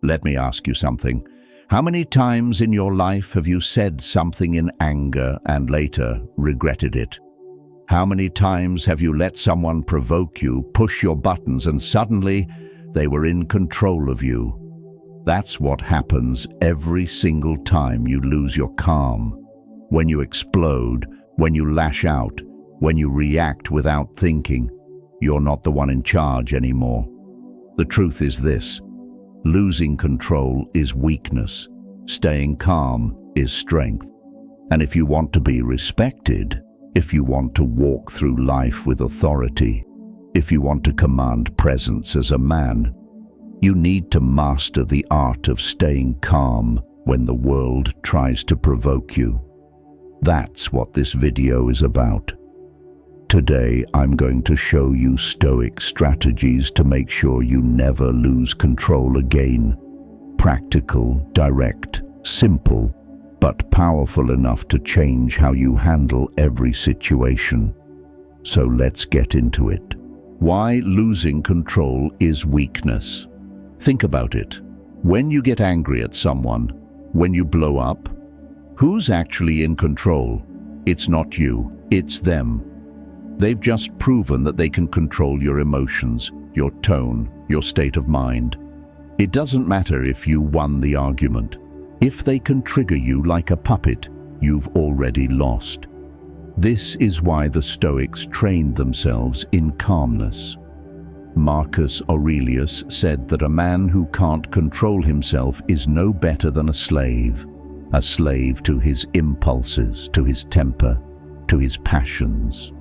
Let me ask you something. How many times in your life have you said something in anger and later regretted it? How many times have you let someone provoke you, push your buttons, and suddenly they were in control of you? That's what happens every single time you lose your calm. When you explode, when you lash out, when you react without thinking, you're not the one in charge anymore. The truth is this: losing control is weakness. Staying calm is strength. And if you want to be respected, if you want to walk through life with authority, if you want to command presence as a man, you need to master the art of staying calm when the world tries to provoke you. That's what this video is about. Today, I'm going to show you Stoic strategies to make sure you never lose control again. Practical, direct, simple, but powerful enough to change how you handle every situation. So let's get into it. Why losing control is weakness. Think about it. When you get angry at someone, when you blow up, who's actually in control? It's not you, it's them. They've just proven that they can control your emotions, your tone, your state of mind. It doesn't matter if you won the argument. If they can trigger you like a puppet, you've already lost. This is why the Stoics trained themselves in calmness. Marcus Aurelius said that a man who can't control himself is no better than a slave to his impulses, to his temper, to his passions.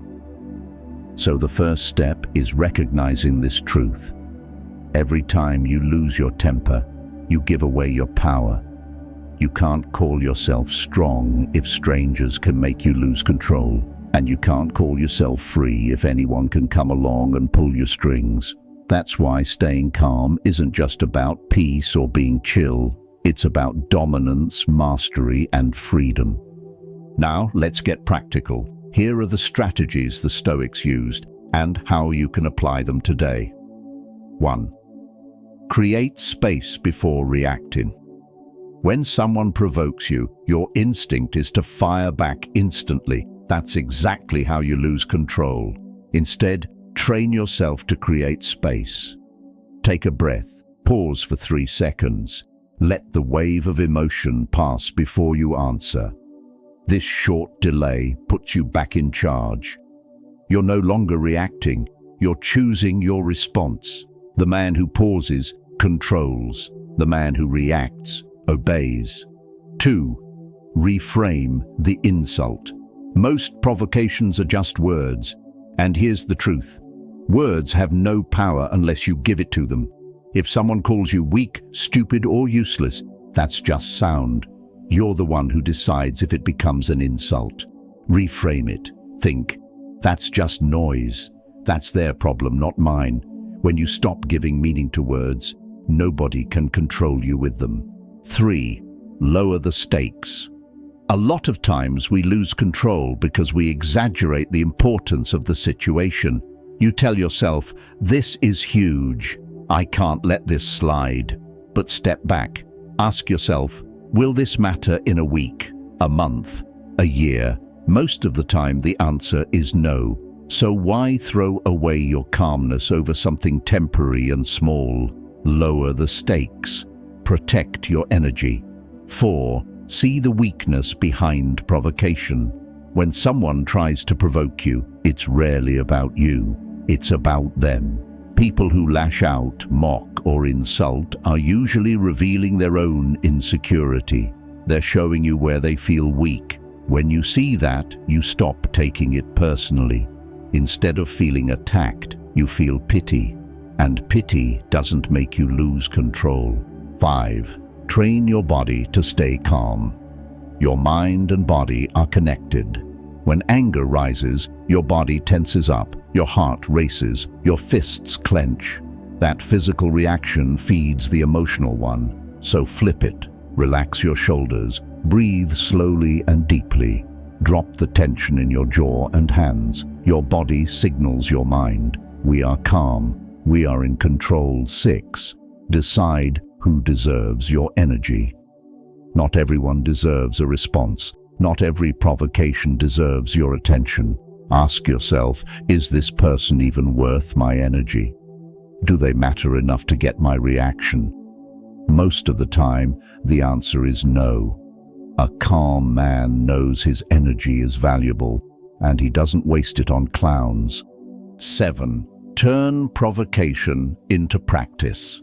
So the first step is recognizing this truth. Every time you lose your temper, you give away your power. You can't call yourself strong if strangers can make you lose control, and you can't call yourself free if anyone can come along and pull your strings. That's why staying calm isn't just about peace or being chill. It's about dominance, mastery, and freedom. Now, let's get practical. Here are the strategies the Stoics used and how you can apply them today. 1. Create space before reacting. When someone provokes you, your instinct is to fire back instantly. That's exactly how you lose control. Instead, train yourself to create space. Take a breath, pause for 3 seconds. Let the wave of emotion pass before you answer. This short delay puts you back in charge. You're no longer reacting, you're choosing your response. The man who pauses controls. The man who reacts obeys. 2. Reframe the insult. Most provocations are just words, and here's the truth. Words have no power unless you give it to them. If someone calls you weak, stupid, or useless, that's just sound. You're the one who decides if it becomes an insult. Reframe it. Think, that's just noise. That's their problem, not mine. When you stop giving meaning to words, nobody can control you with them. 3. Lower the stakes. A lot of times we lose control because we exaggerate the importance of the situation. You tell yourself, this is huge. I can't let this slide. But step back. Ask yourself, will this matter in a week, a month, a year? Most of the time the answer is no. So why throw away your calmness over something temporary and small? Lower the stakes. Protect your energy. 4. See the weakness behind provocation. When someone tries to provoke you, it's rarely about you. It's about them. People who lash out, mock, or insult are usually revealing their own insecurity. They're showing you where they feel weak. When you see that, you stop taking it personally. Instead of feeling attacked, you feel pity. And pity doesn't make you lose control. 5. Train your body to stay calm. Your mind and body are connected. When anger rises, your body tenses up, your heart races, your fists clench. That physical reaction feeds the emotional one. So flip it. Relax your shoulders. Breathe slowly and deeply. Drop the tension in your jaw and hands. Your body signals your mind. We are calm. We are in control. 6. Decide who deserves your energy. Not everyone deserves a response. Not every provocation deserves your attention. Ask yourself, is this person even worth my energy? Do they matter enough to get my reaction? Most of the time, the answer is no. A calm man knows his energy is valuable, and he doesn't waste it on clowns. 7. Turn provocation into practice.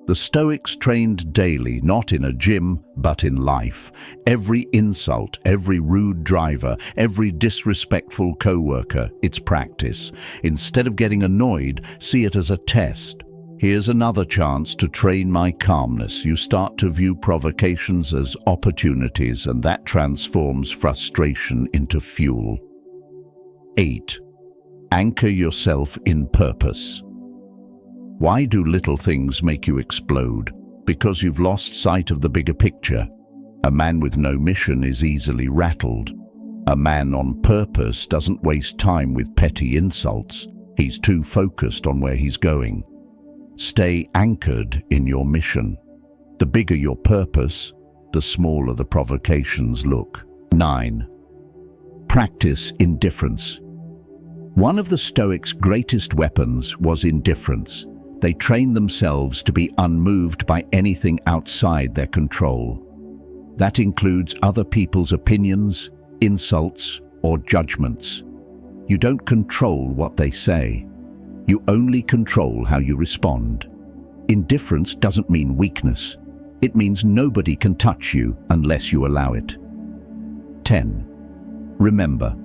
The Stoics trained daily, not in a gym, but in life. Every insult, every rude driver, every disrespectful co-worker, it's practice. Instead of getting annoyed, see it as a test. Here's another chance to train my calmness. You start to view provocations as opportunities, and that transforms frustration into fuel. 8. Anchor yourself in purpose. Why do little things make you explode? Because you've lost sight of the bigger picture. A man with no mission is easily rattled. A man on purpose doesn't waste time with petty insults. He's too focused on where he's going. Stay anchored in your mission. The bigger your purpose, the smaller the provocations look. 9. Practice indifference. One of the Stoics' greatest weapons was indifference. They trained themselves to be unmoved by anything outside their control. That includes other people's opinions, insults, or judgments. You don't control what they say. You only control how you respond. Indifference doesn't mean weakness. It means nobody can touch you unless you allow it. 10. Remember,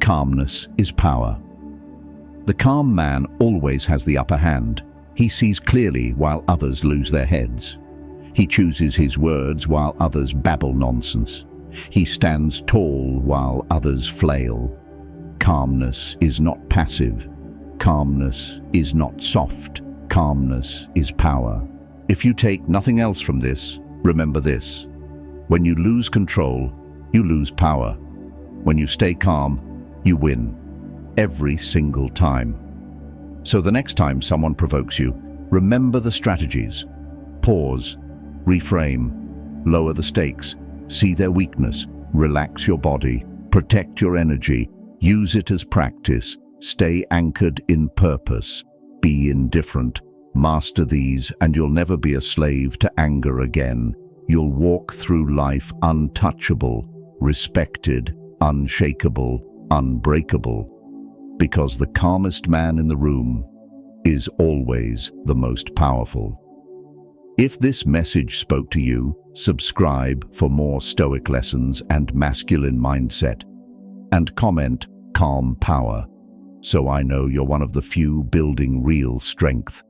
calmness is power. The calm man always has the upper hand. He sees clearly while others lose their heads. He chooses his words while others babble nonsense. He stands tall while others flail. Calmness is not passive. Calmness is not soft. Calmness is power. If you take nothing else from this, remember this. When you lose control, you lose power. When you stay calm, you win. Every single time. So the next time someone provokes you, remember the strategies. Pause, reframe, lower the stakes, see their weakness, relax your body, protect your energy, use it as practice, stay anchored in purpose, be indifferent. Master these and you'll never be a slave to anger again. You'll walk through life untouchable, respected, unshakable, unbreakable. Because the calmest man in the room is always the most powerful. If this message spoke to you, subscribe for more Stoic lessons and masculine mindset, and comment calm power, so I know you're one of the few building real strength.